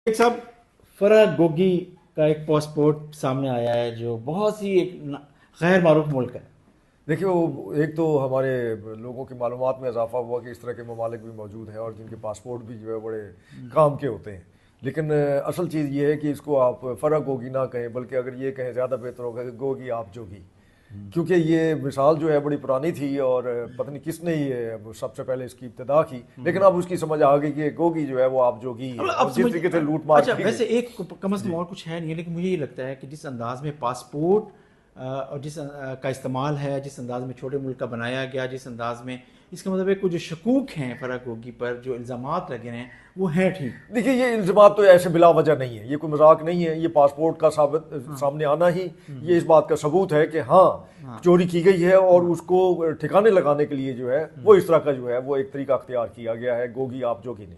ایک صاحب فرح گوگی کا ایک پاسپورٹ سامنے آیا ہے جو بہت سی ایک غیر معروف ملک ہے. دیکھیے وہ ایک تو ہمارے لوگوں کی معلومات میں اضافہ ہوا کہ اس طرح کے ممالک بھی موجود ہیں اور جن کے پاسپورٹ بھی جو ہے بڑے کام کے ہوتے ہیں. لیکن اصل چیز یہ ہے کہ اس کو آپ فرح گوگی نہ کہیں، بلکہ اگر یہ کہیں زیادہ بہتر ہوگا کہ گوگی آپ جوگی، کیونکہ یہ مثال جو ہے بڑی پرانی تھی اور پتہ نہیں کس نے یہ سب سے پہلے اس کی ابتدا کی، لیکن اب اس کی سمجھ آ گئی کہ گوگی جو ہے وہ آپ جوگی ہے اب اور جس سمجھ طریقے سے لوٹ مار اچھا کی ویسے ایک کم از کم جی اور کچھ ہے نہیں، لیکن مجھے یہ لگتا ہے کہ جس انداز میں پاسپورٹ اور جس کا استعمال ہے، جس انداز میں چھوٹے ملک کا بنایا گیا، جس انداز میں اس کا مطلب ہے کچھ جو شکوک ہیں فرح گوگی پر، جو الزامات لگے ہیں وہ ہیں ٹھیک. دیکھیے یہ الزامات تو ایسے بلا وجہ نہیں ہے، یہ کوئی مذاق نہیں ہے، یہ پاسپورٹ کا سامنے آنا ہی یہ اس بات کا ثبوت ہے کہ ہاں چوری کی گئی ہے اور اس کو ٹھکانے لگانے کے لیے جو ہے وہ اس طرح کا جو ہے وہ ایک طریقہ اختیار کیا گیا ہے گوگی آپ جوگی نے.